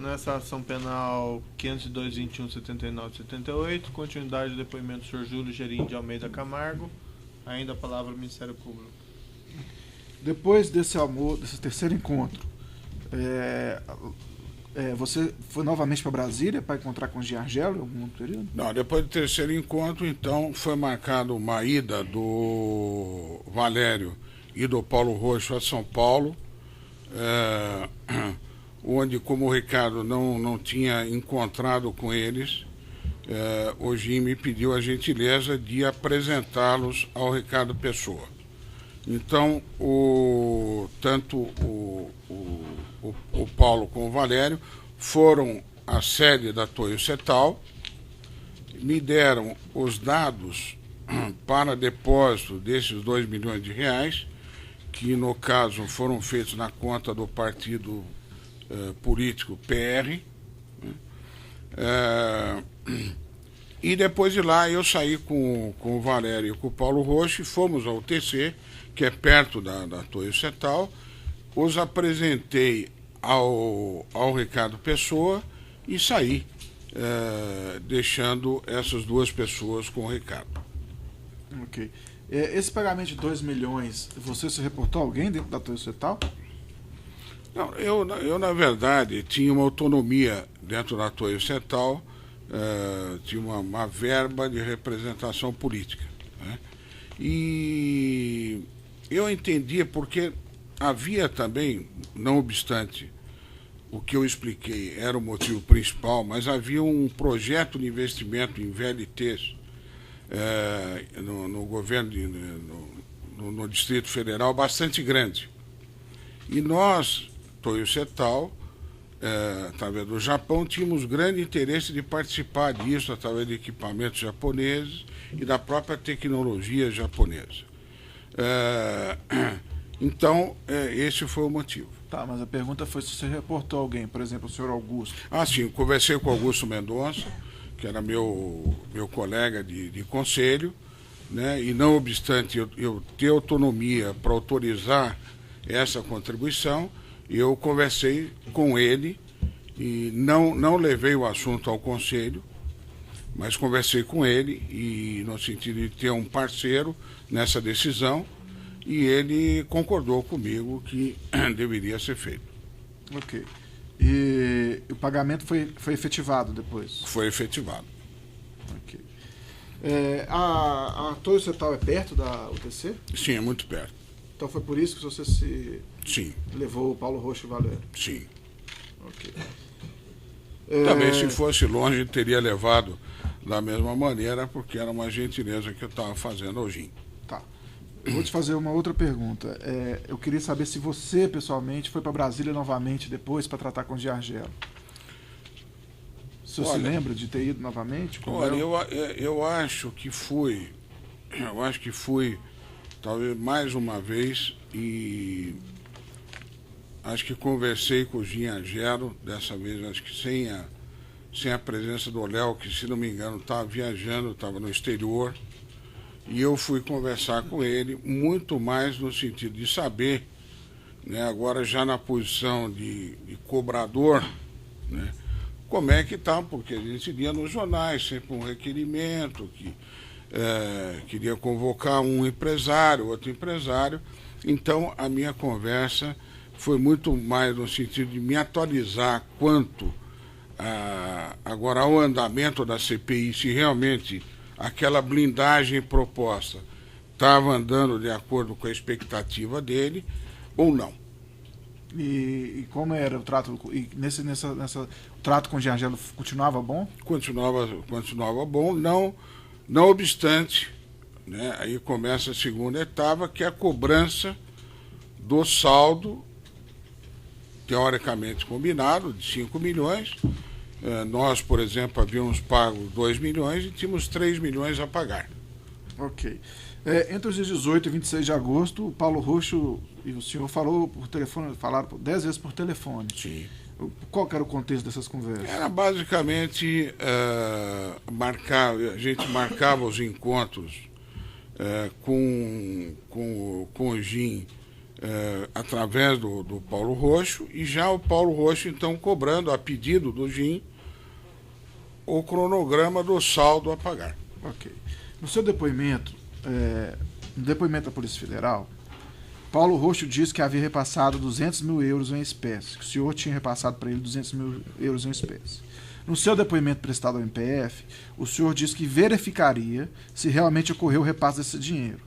Nessa ação penal 502.21.79.78, continuidade do depoimento do senhor Júlio Gerim de Almeida Camargo. Ainda a palavra ao Ministério Público. Depois desse terceiro encontro, você foi novamente para Brasília para encontrar com o Giargelo em algum período? Não, depois do terceiro encontro, então, foi marcado uma ida do Valério e do Paulo Roxo a São Paulo, onde, como o Ricardo não tinha encontrado com eles, o Gim me pediu a gentileza de apresentá-los ao Ricardo Pessoa. Então, tanto o Paulo como o Valério foram à sede da Toyo Setal, me deram os dados para depósito desses 2 milhões de reais, que no caso foram feitos na conta do partido político PR, e depois de lá eu saí com o Valério e com o Paulo Roxo e fomos ao TC, que é perto da Toyo Setal, os apresentei ao Ricardo Pessoa e saí, deixando essas duas pessoas com o Ricardo. Ok. Esse pagamento de 2 milhões, você se reportou a alguém dentro da Toyo Setal? Não, eu, na verdade, tinha uma autonomia dentro da Toyo Setal, tinha uma verba de representação política, né? E eu entendia porque havia também, não obstante o que eu expliquei era o motivo principal, mas havia um projeto de investimento em VLTs no governo, no Distrito Federal, bastante grande. E nós, Toyo Setal, através do Japão, tínhamos grande interesse de participar disso através de equipamentos japoneses e da própria tecnologia japonesa. Então, esse foi o motivo. Tá, mas a pergunta foi se você reportou alguém, por exemplo, o senhor Augusto. Ah, sim, eu conversei com o Augusto Mendonça, que era meu colega de conselho, né? E não obstante eu ter autonomia para autorizar essa contribuição, eu conversei com ele e não levei o assunto ao conselho, mas conversei com ele e no sentido de ter um parceiro nessa decisão, e ele concordou comigo que deveria ser feito. Ok. E o pagamento foi efetivado depois? Foi efetivado. Ok. A Toyo Setal é perto da UTC? Sim, é muito perto. Então foi por isso que você Sim. levou o Paulo Roxo e o Valério? Sim. Ok. Também, se fosse longe, teria levado da mesma maneira, porque era uma gentileza que eu estava fazendo ao Gim. Tá. Eu vou te fazer uma outra pergunta. Eu queria saber se você, pessoalmente, foi para Brasília novamente depois para tratar com o Giargelo. Se você se lembra de ter ido novamente? Olha, eu acho que fui. Eu acho que fui, talvez, mais uma vez, e acho que conversei com o Giargelo, dessa vez, acho que sem a presença do Léo, que, se não me engano, estava viajando, estava no exterior. E eu fui conversar com ele, muito mais no sentido de saber, né, agora já na posição de cobrador, né, como é que está, porque a gente lia nos jornais sempre um requerimento, que queria convocar um empresário, outro empresário. Então, a minha conversa foi muito mais no sentido de me atualizar quanto agora ao andamento da CPI, se realmente aquela blindagem proposta estava andando de acordo com a expectativa dele ou não. E como era o trato? E o trato com o Giargelo continuava bom? Continuava bom, não obstante, né, aí começa a segunda etapa, que é a cobrança do saldo, teoricamente combinado, de 5 milhões. Nós, por exemplo, havíamos pago 2 milhões e tínhamos 3 milhões a pagar. Ok. Entre os dias 18 e 26 de agosto, o Paulo Roxo e o senhor falaram 10 vezes por telefone. Sim. Qual que era o contexto dessas conversas? Era basicamente a gente marcava os encontros com o Gim através do Paulo Roxo, e já o Paulo Roxo, então, cobrando, a pedido do GIM, o cronograma do saldo a pagar. Ok. No seu depoimento, no depoimento da Polícia Federal, Paulo Roxo disse que havia repassado 200 mil euros em espécie, que o senhor tinha repassado para ele 200 mil euros em espécie. No seu depoimento prestado ao MPF, o senhor disse que verificaria se realmente ocorreu o repasse desse dinheiro.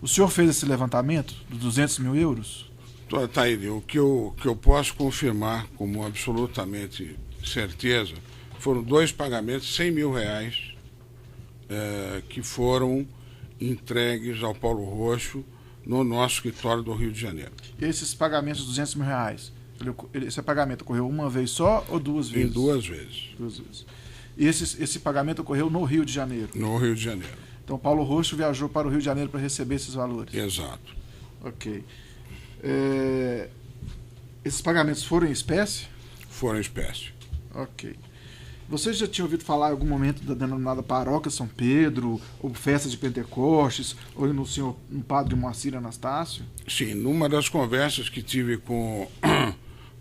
O senhor fez esse levantamento dos 200 mil euros? Taíde, o que eu posso confirmar como absolutamente certeza foram 2 pagamentos de 100 mil reais que foram entregues ao Paulo Roxo no nosso escritório do Rio de Janeiro. Esses pagamentos de 200 mil reais, esse pagamento ocorreu uma vez só ou 2 vezes? Em 2 vezes. 2 vezes. E esse pagamento ocorreu no Rio de Janeiro? No Rio de Janeiro. Então, Paulo Roxo viajou para o Rio de Janeiro para receber esses valores? Exato. Ok. Esses pagamentos foram em espécie? Foram em espécie. Ok. Você já tinha ouvido falar em algum momento da denominada Paróquia São Pedro, ou festa de Pentecostes, ou no padre Moacir Anastácio? Sim, numa das conversas que tive com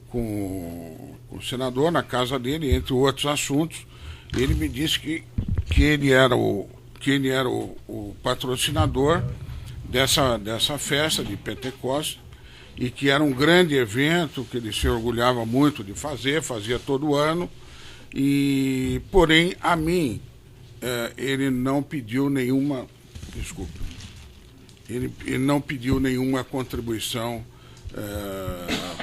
o senador na casa dele, entre outros assuntos, ele me disse que ele era o patrocinador dessa festa de Pentecostes, e que era um grande evento que ele se orgulhava muito de fazia todo ano, e porém a mim ele não pediu nenhuma ele não pediu nenhuma contribuição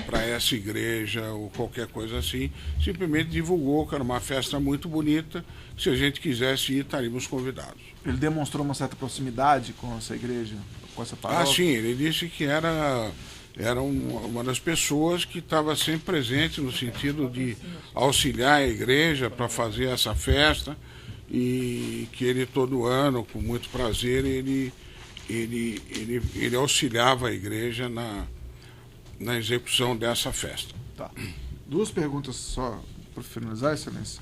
para essa igreja ou qualquer coisa assim, simplesmente divulgou que era uma festa muito bonita, que se a gente quisesse ir, estaríamos convidados. Ele demonstrou uma certa proximidade com essa igreja, com essa paróquia? Ah, sim, ele disse que era uma das pessoas que estava sempre presente no sentido de auxiliar a igreja para fazer essa festa, e que ele todo ano, com muito prazer, ele auxiliava a igreja na execução dessa festa. Tá. 2 perguntas só para finalizar, Excelência.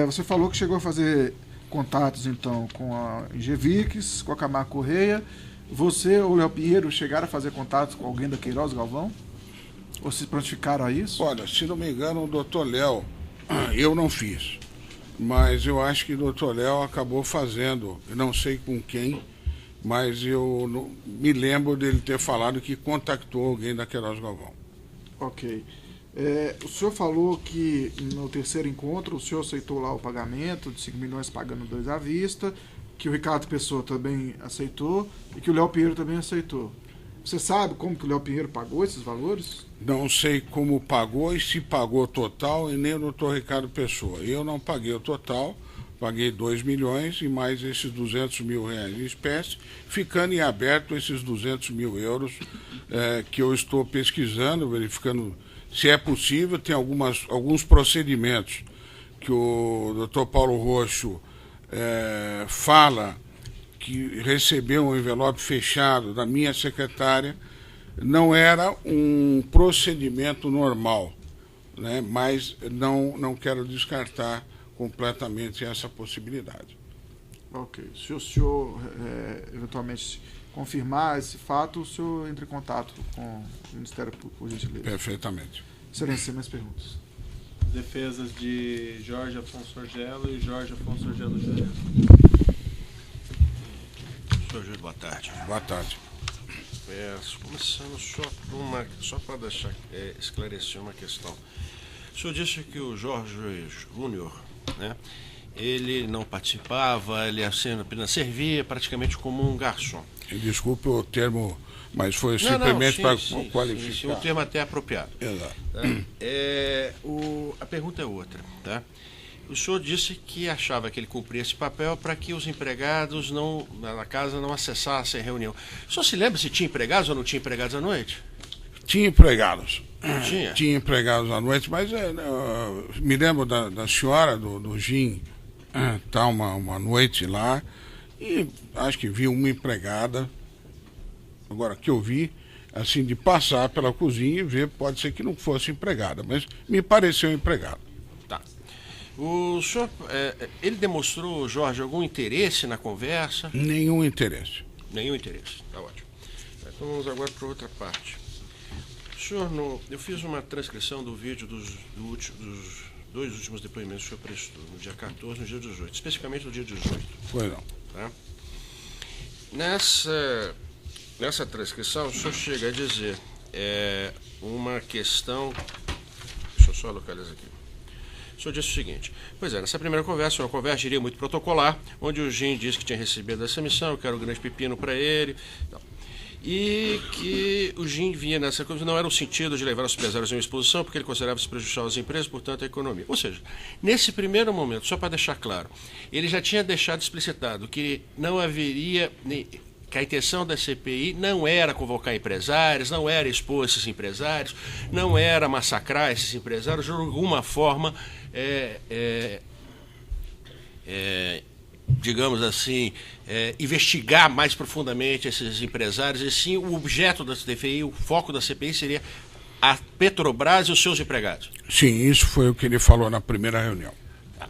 Você falou que chegou a fazer contatos, então, com a Ingevix, com a Camargo Correia. Você ou o Léo Pinheiro chegaram a fazer contatos com alguém da Queiroz Galvão? Ou se prontificaram a isso? Olha, se não me engano, o doutor Léo, eu não fiz, mas eu acho que o doutor Léo acabou fazendo, eu não sei com quem, mas eu não, me lembro dele ter falado que contactou alguém da Queiroz Galvão. Ok. O senhor falou que no terceiro encontro o senhor aceitou lá o pagamento de 5 milhões pagando 2 à vista, que o Ricardo Pessoa também aceitou e que o Léo Pinheiro também aceitou. Você sabe como que o Léo Pinheiro pagou esses valores? Não sei como pagou e se pagou total, e nem o doutor Ricardo Pessoa. Eu não paguei o total, paguei 2 milhões e mais esses 200 mil reais em espécie, ficando em aberto esses 200 mil euros que eu estou pesquisando, verificando se é possível. Tem alguns procedimentos que o doutor Paulo Roxo fala que recebeu um envelope fechado da minha secretária. Não era um procedimento normal, né? Mas não quero descartar completamente essa possibilidade. Ok. Se o senhor eventualmente confirmar esse fato, o senhor entra em contato com o Ministério Público, por gentileza. Perfeitamente. Excelência, mais perguntas. Defesas de Jorge Afonso Orgelo e Jorge Afonso Orgelo Júnior. Senhor Júlio, boa tarde. Boa tarde. Começando só para deixar esclarecer uma questão. O senhor disse que o Jorge Júnior, né, ele não participava, ele apenas servia praticamente como um garçom. Desculpe o termo, mas foi simplesmente para qualificar. Sim, o termo até apropriado. Exato. A pergunta é outra, tá? O senhor disse que achava que ele cumpria esse papel para que os empregados na casa não acessassem a reunião. O senhor se lembra se tinha empregados ou não tinha empregados à noite? Tinha empregados. Tinha? Tinha empregados à noite, mas me lembro da senhora do GIM, tá uma noite lá, e acho que vi uma empregada. Agora, que eu vi, assim, de passar pela cozinha e ver, pode ser que não fosse empregada, mas me pareceu empregada. Tá. O senhor, ele demonstrou, Jorge, algum interesse na conversa? Nenhum interesse. Nenhum interesse, tá ótimo. Então vamos agora para outra parte. Senhor, eu fiz uma transcrição do vídeo dos dois últimos depoimentos que o senhor prestou, no dia 14 e no dia 18, especificamente no dia 18. Foi não. Tá? Nessa transcrição, o senhor chega a dizer uma questão. Deixa eu só localizar aqui. O senhor disse o seguinte: pois é, nessa primeira conversa, uma conversa, diria, muito protocolar, onde o Jim disse que tinha recebido essa missão, que era um grande pepino para ele. E que o Jim vinha nessa coisa, não era o sentido de levar os empresários a uma exposição, porque ele considerava-se prejudicial às empresas, portanto, a economia. Ou seja, nesse primeiro momento, só para deixar claro, ele já tinha deixado explicitado que não haveria, que a intenção da CPI não era convocar empresários, não era expor esses empresários, não era massacrar esses empresários, de alguma forma, digamos assim, investigar mais profundamente esses empresários, e sim o objeto da CPI, o foco da CPI seria a Petrobras e os seus empregados. Sim, isso foi o que ele falou na primeira reunião. Tá.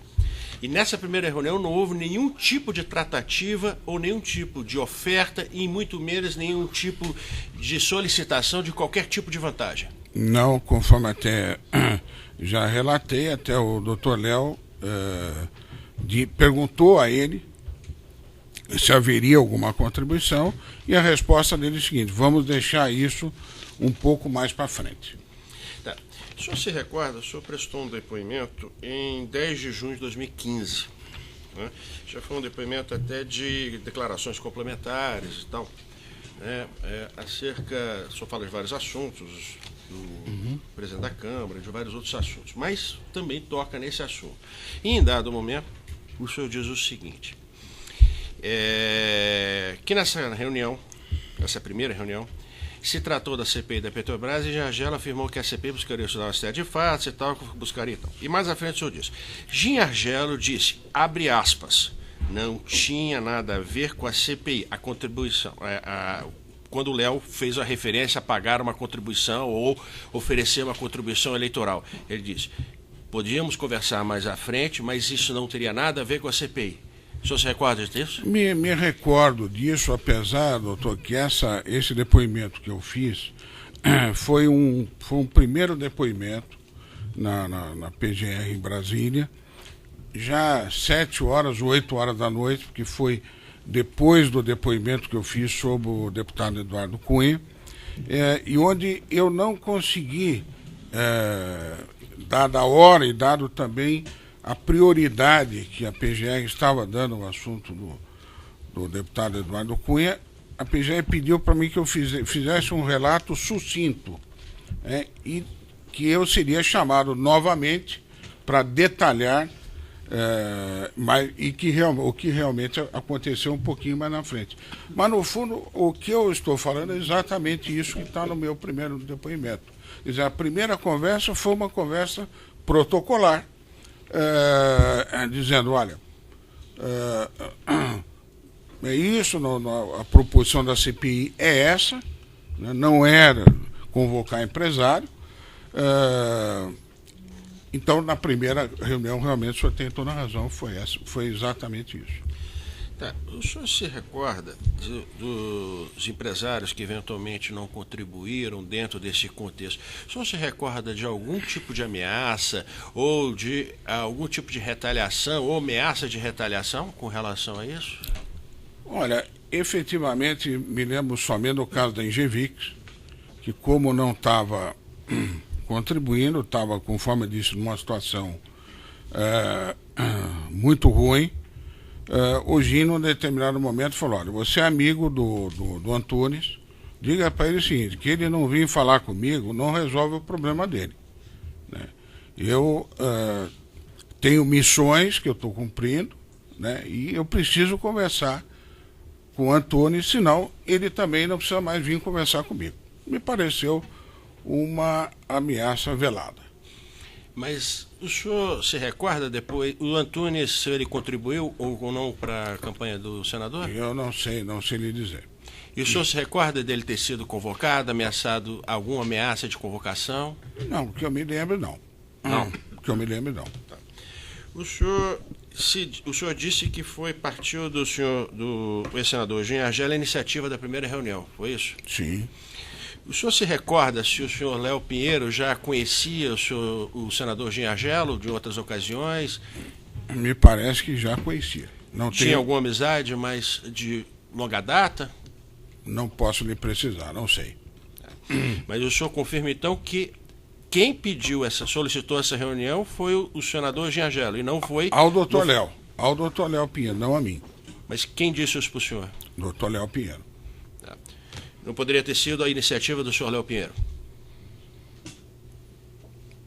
E nessa primeira reunião não houve nenhum tipo de tratativa ou nenhum tipo de oferta e muito menos nenhum tipo de solicitação de qualquer tipo de vantagem. Não, conforme até já relatei, até o Dr. Léo perguntou a ele se haveria alguma contribuição, e a resposta dele é a seguinte: vamos deixar isso um pouco mais para frente. Tá. O senhor se recorda, o senhor prestou um depoimento em 10 de junho de 2015. Né? Já foi um depoimento até de declarações complementares e tal. Né? O senhor fala de vários assuntos, do presidente da Câmara, de vários outros assuntos, mas também toca nesse assunto. E em dado momento, o senhor diz o seguinte: que nessa reunião, nessa primeira reunião, se tratou da CPI da Petrobras, e Argelo afirmou que a CPI buscaria estudar uma série de fatos e tal, buscaria e tal. E mais à frente o senhor diz: Jim Argelo disse, abre aspas, não tinha nada a ver com a CPI, a contribuição, quando o Léo fez a referência a pagar uma contribuição ou oferecer uma contribuição eleitoral. Ele disse: podíamos conversar mais à frente, mas isso não teria nada a ver com a CPI. O senhor se recorda disso? Me recordo disso, apesar, doutor, que esse depoimento que eu fiz foi um primeiro depoimento na PGR em Brasília, já 7 horas, 8 horas da noite, porque foi depois do depoimento que eu fiz sobre o deputado Eduardo Cunha, e onde eu não consegui, dada a hora e dado também a prioridade que a PGR estava dando ao assunto do deputado Eduardo Cunha, a PGR pediu para mim que eu fizesse um relato sucinto, e que eu seria chamado novamente para detalhar o que realmente aconteceu um pouquinho mais na frente. Mas, no fundo, o que eu estou falando é exatamente isso que está no meu primeiro depoimento. Quer dizer, a primeira conversa foi uma conversa protocolar, dizendo: olha, é isso, a proposição da CPI é essa, né, não era convocar empresário. Então, na primeira reunião, realmente, o senhor tem toda a razão, foi exatamente isso. Tá. O senhor se recorda dos empresários que eventualmente não contribuíram dentro desse contexto? O senhor se recorda de algum tipo de ameaça ou de algum tipo de retaliação ou ameaça de retaliação com relação a isso? Olha, efetivamente, me lembro somente do caso da Ingevix, que como não estava contribuindo, estava, conforme eu disse, numa situação muito ruim. O Gino, em determinado momento, falou: olha, você é amigo do Antunes, diga para ele o seguinte, que ele não vir falar comigo, não resolve o problema dele. Né? Eu tenho missões que eu estou cumprindo, né? E eu preciso conversar com o Antunes, senão ele também não precisa mais vir conversar comigo. Me pareceu uma ameaça velada. Mas o senhor se recorda depois, o Antunes, se ele contribuiu ou não para a campanha do senador? Eu não sei lhe dizer. E o senhor se recorda dele ter sido convocado, ameaçado, alguma ameaça de convocação? Não, que eu me lembro, não. Não? Que eu me lembro, não. Tá. O senhor disse que partiu do ex-senador Jim Argelo a iniciativa da primeira reunião, foi isso? Sim. O senhor se recorda se o senhor Léo Pinheiro já conhecia o senador Ginhagelo de outras ocasiões? Me parece que já conhecia. Não Tinha alguma amizade, mas de longa data? Não posso lhe precisar, não sei. Mas o senhor confirma então que quem solicitou essa reunião foi o senador Ginhagelo e não foi... Ao doutor Léo. Ao doutor Léo Pinheiro, não a mim. Mas quem disse isso para o senhor? Doutor Léo Pinheiro. Não poderia ter sido a iniciativa do senhor Léo Pinheiro?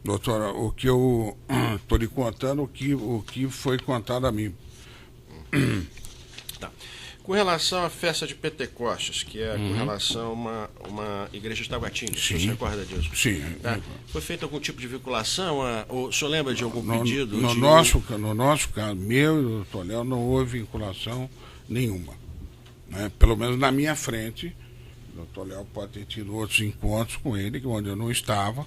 Doutora, o que eu estou lhe contando, o que foi contado a mim. Tá. Com relação à festa de Pentecostes, que é com relação a uma igreja de Taguatinga, o senhor se recorda disso? Sim. Tá. Foi feita algum tipo de vinculação? O senhor lembra de algum pedido? No nosso caso, meu e do doutor Léo, não houve vinculação nenhuma. Né? Pelo menos na minha frente, o doutor Léo pode ter tido outros encontros com ele, onde eu não estava,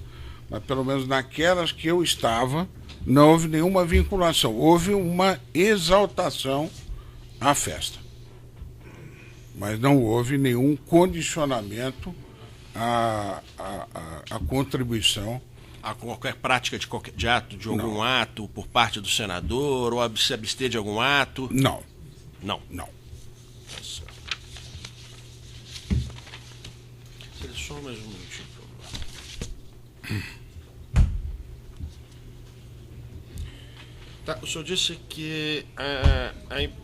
mas pelo menos naquelas que eu estava, não houve nenhuma vinculação. Houve uma exaltação à festa. Mas não houve nenhum condicionamento à contribuição. A qualquer prática de ato, de algum ato por parte do senador, ou se abster de algum ato? Não. Não. Não. Só mais um minutinho, por favor. Tá, o senhor disse que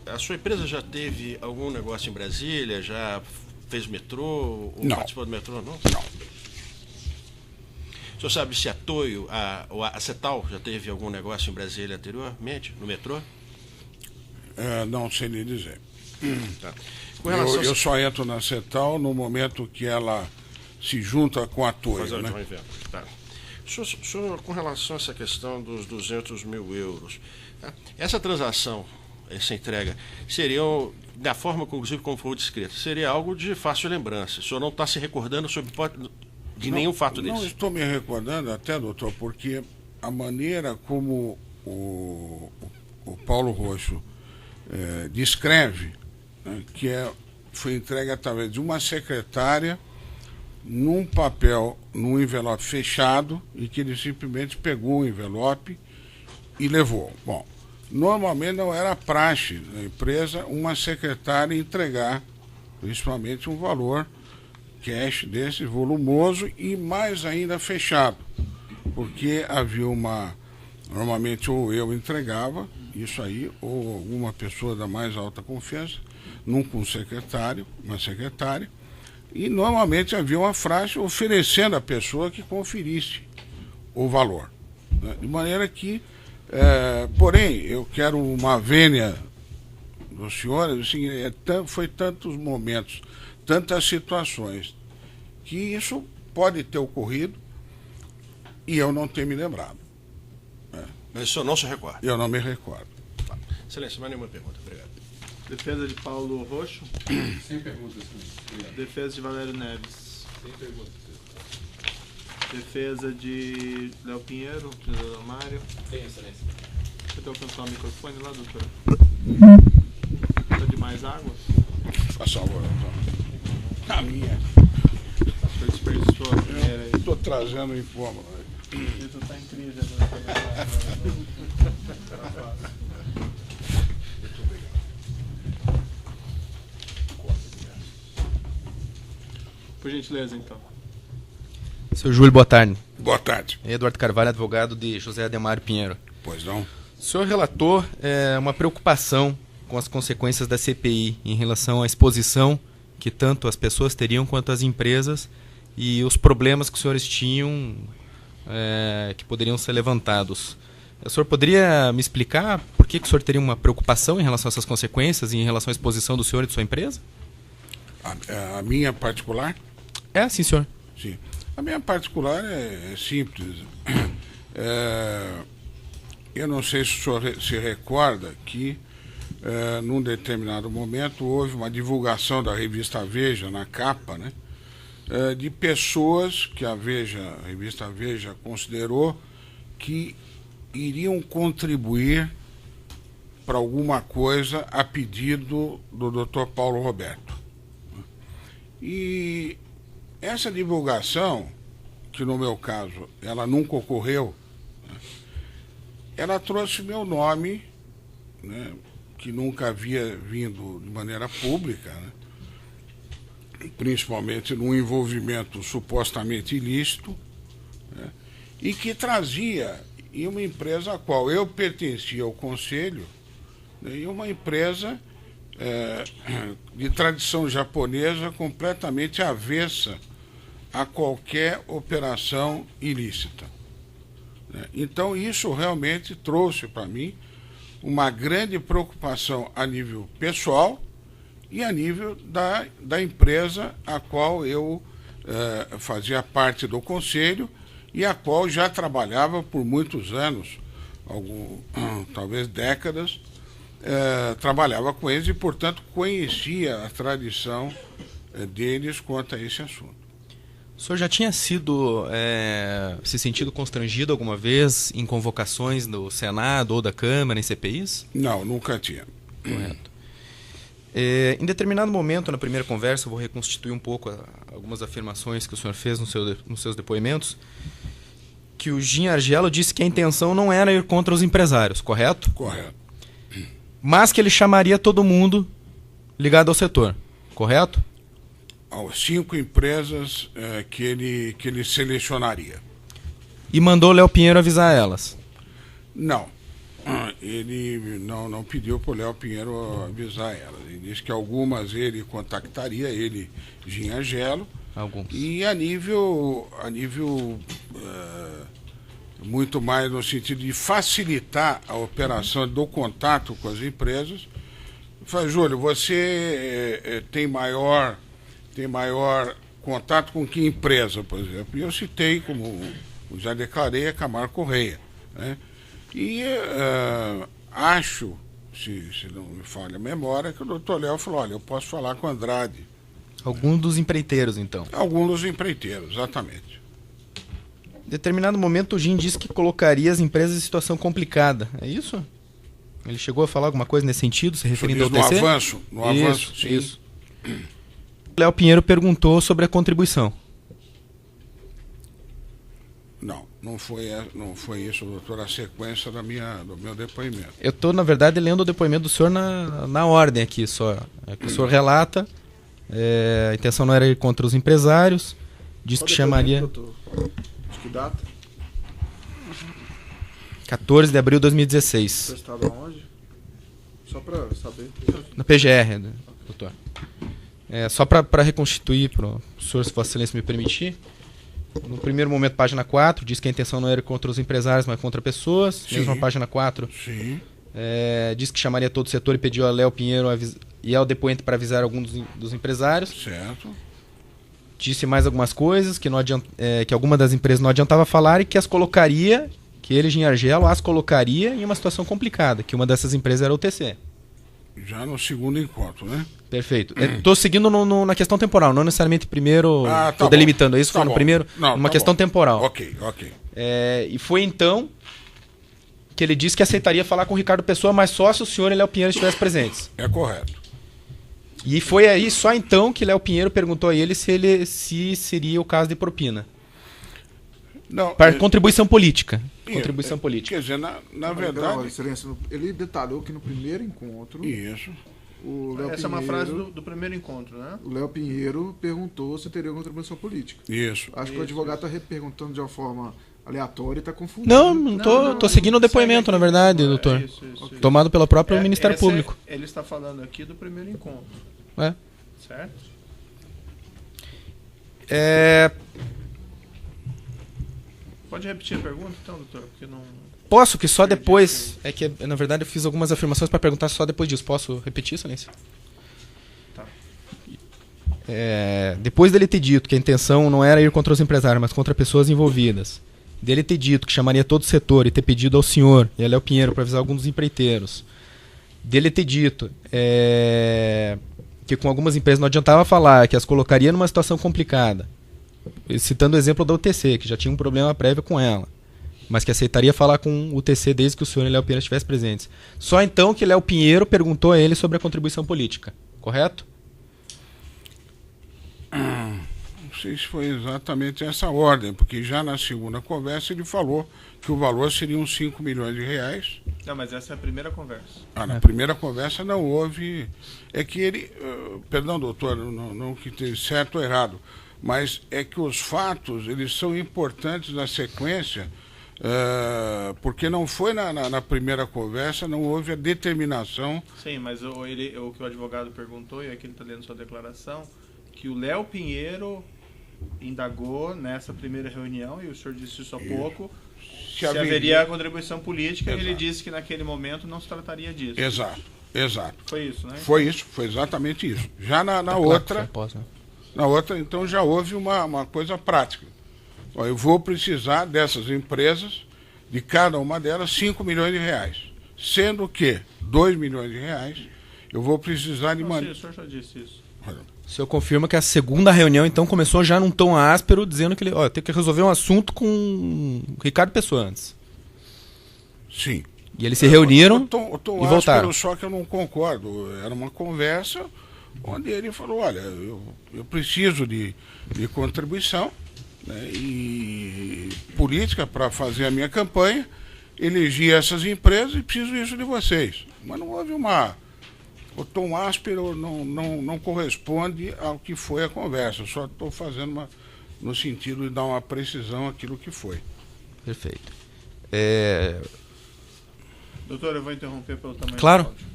a sua empresa já teve algum negócio em Brasília, já fez metrô, ou Não. participou do metrô, não? Não. O senhor sabe se a Toyo, a Cetal, já teve algum negócio em Brasília anteriormente, no metrô? Não sei lhe dizer. Tá. Com relação Eu só entro na CETAL no momento que ela se junta com a Fazer Toyo, o né? joint venture, tá. Senhor, com relação a essa questão dos 200 mil euros, tá? Essa transação, essa entrega, seria, da forma, inclusive, como foi descrito, seria algo de fácil lembrança. O senhor não está se recordando de nenhum fato desse? Não estou me recordando até, doutor, porque a maneira como o Paulo Roxo descreve, né, que foi entregue através de uma secretária num papel, num envelope fechado, e que ele simplesmente pegou o envelope e levou. Bom, normalmente não era praxe na empresa uma secretária entregar, principalmente, um valor cash desse volumoso e mais ainda fechado, porque havia normalmente ou eu entregava isso aí, ou alguma pessoa da mais alta confiança, nunca um secretário, uma secretária, e normalmente havia uma frase oferecendo à pessoa que conferisse o valor. Né? De maneira que, porém, eu quero uma vênia dos senhores, assim, foi tantos momentos, tantas situações, que isso pode ter ocorrido e eu não ter me lembrado. Mas o senhor não se recorda? Eu não me recordo. Excelência, mais nenhuma pergunta. Obrigado. Defesa de Paulo Roxo. Sem perguntas. Defesa de Valério Neves. Sem perguntas. Defesa de Léo Pinheiro, de Mário. Tem, excelência. Você tem alcançar o microfone lá, doutora? Tá de mais água? Faça favor, doutor. A minha. Acho que eu desperdiçou a primeira aí. Estou trazendo em forma. Isso tá em crise agora. Por gentileza, então. Seu Júlio, boa tarde. Boa tarde. Eduardo Carvalho, advogado de José Ademário Pinheiro. Pois não? O senhor relatou uma preocupação com as consequências da CPI em relação à exposição que tanto as pessoas teriam quanto as empresas e os problemas que os senhores tinham que poderiam ser levantados. O senhor poderia me explicar por que o senhor teria uma preocupação em relação a essas consequências e em relação à exposição do senhor e de sua empresa? A minha particular? Sim, senhor. Sim. A minha particular é simples. Eu não sei se o senhor se recorda que, num determinado momento, houve uma divulgação da revista Veja, na capa, né, de pessoas que a revista Veja considerou que iriam contribuir para alguma coisa a pedido do Dr. Paulo Roberto. E Essa divulgação, que no meu caso ela nunca ocorreu, né, ela trouxe meu nome, né, que nunca havia vindo de maneira pública, né, principalmente num envolvimento supostamente ilícito, né, e que trazia em uma empresa a qual eu pertencia ao conselho, né, e uma empresa de tradição japonesa completamente avessa a qualquer operação ilícita. Então, isso realmente trouxe para mim uma grande preocupação a nível pessoal e a nível da empresa a qual eu fazia parte do conselho e a qual já trabalhava por muitos anos, talvez décadas, trabalhava com eles e, portanto, conhecia a tradição deles quanto a esse assunto. O senhor já tinha se sentido constrangido alguma vez em convocações do Senado ou da Câmara em CPIs? Não, nunca tinha. Correto. Em determinado momento, na primeira conversa, eu vou reconstituir um pouco algumas afirmações que o senhor fez nos seus depoimentos, que o Gin Argelo disse que a intenção não era ir contra os empresários, correto? Correto. Mas que ele chamaria todo mundo ligado ao setor, correto? 5 empresas que ele selecionaria. E mandou o Léo Pinheiro avisar elas? Não. Ele não pediu para o Léo Pinheiro avisar elas. Ele disse que algumas ele contactaria, ele, Gin Argelo. Alguns. E a nível muito mais no sentido de facilitar a operação do contato com as empresas. Fala, Júlio, você tem maior contato com que empresa, por exemplo? E eu citei, como já declarei, a Camargo Correia, né? E acho, se não me falha a memória, que o doutor Léo falou, olha, eu posso falar com o Andrade. Algum dos empreiteiros, então? Alguns dos empreiteiros, exatamente. Em determinado momento, o Gin disse que colocaria as empresas em situação complicada. É isso? Ele chegou a falar alguma coisa nesse sentido, se referindo ao TC? No avanço, sim. Isso. O Léo Pinheiro perguntou sobre a contribuição. Não foi isso, doutor, a sequência do meu depoimento. Eu estou, na verdade, lendo o depoimento do senhor na ordem aqui só. Que o senhor relata, a intenção não era ir contra os empresários, disse que chamaria... De que data? 14 de abril de 2016. Você estava onde? Só para saber. Na PGR, doutor. Só para reconstituir, para o senhor, se Vossa Excelência me permitir. No primeiro momento, página 4, diz que a intenção não era contra os empresários, mas contra pessoas. Sim. Mesmo na página 4, sim. Diz que chamaria todo o setor e pediu a Léo Pinheiro e ao depoente para avisar alguns dos empresários. Certo. Disse mais algumas coisas, que alguma das empresas não adiantava falar e que que ele, Gin Argelo, as colocaria em uma situação complicada, que uma dessas empresas era o TC. Já no segundo encontro, né? Perfeito. Estou seguindo na questão temporal, não necessariamente primeiro. Estou delimitando isso, tá foi no primeiro, numa questão temporal. Ok. E foi então que ele disse que aceitaria falar com o Ricardo Pessoa, mas só se o senhor e Léo Pinheiro estivessem presentes. É correto. E foi aí só então que Léo Pinheiro perguntou a ele se seria o caso de propina. Não, para contribuição política. Contribuição política. Quer dizer, na verdade... Não, Excelência, ele detalhou que no primeiro encontro... Isso. O Léo Essa Pinheiro, é uma frase do primeiro encontro, né? O Léo Pinheiro perguntou se teria contribuição política. Isso. Acho que o advogado está perguntando de uma forma aleatória e está confundindo. Não estou seguindo o depoimento, na verdade, doutor. Isso. Tomado pelo próprio Ministério Público. Ele está falando aqui do primeiro encontro. Certo? Pode repetir a pergunta, então, doutor? Porque não... Posso, que só depois... É que, na verdade, eu fiz algumas afirmações para perguntar só depois disso. Posso repetir, Excelência? Tá. Depois dele ter dito que a intenção não era ir contra os empresários, mas contra pessoas envolvidas, dele ter dito que chamaria todo o setor e ter pedido ao senhor e a Léo Pinheiro para avisar alguns dos empreiteiros, dele ter dito que com algumas empresas não adiantava falar, que as colocaria numa situação complicada, citando o exemplo da UTC, que já tinha um problema prévio com ela, mas que aceitaria falar com o UTC desde que o senhor e Léo Pinheiro estivessem presentes. Só então que Léo Pinheiro perguntou a ele sobre a contribuição política, correto? sei se foi exatamente essa ordem, porque já na segunda conversa ele falou que o valor seria uns 5 milhões de reais. Não, mas essa é a primeira conversa. Na primeira conversa não houve. É que ele. Perdão, doutor, não que esteja certo ou errado, mas é que os fatos eles são importantes na sequência, porque não foi na primeira conversa, não houve a determinação. Sim, mas o que o advogado perguntou, e aqui ele está lendo sua declaração, que o Léo Pinheiro indagou nessa primeira reunião, e o senhor disse isso há pouco, se haveria contribuição política, e ele disse que naquele momento não se trataria disso. Exato. Foi isso, né? Foi isso, foi exatamente isso. Já na Tá outra, claro, né? na outra, então já houve uma coisa prática. Ó, eu vou precisar dessas empresas, de cada uma delas, 5 milhões de reais. Sendo que 2 milhões de reais eu vou precisar de Sim, o senhor já disse isso. O senhor confirma que a segunda reunião, então, começou já num tom áspero, dizendo que ele tem que resolver um assunto com o Ricardo Pessoa antes. Sim. E eles se reuniram O tom e voltaram. áspero, só que eu não concordo. Era uma conversa onde ele falou, olha, eu preciso de contribuição, né, e política para fazer a minha campanha, elegi essas empresas e preciso disso de vocês. Mas não houve o tom áspero não corresponde ao que foi a conversa. Eu só estou fazendo no sentido de dar uma precisão àquilo que foi. Perfeito. Doutor, eu vou interromper pelo tamanho Claro. do áudio.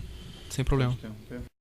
Sem problema. Pode interromper.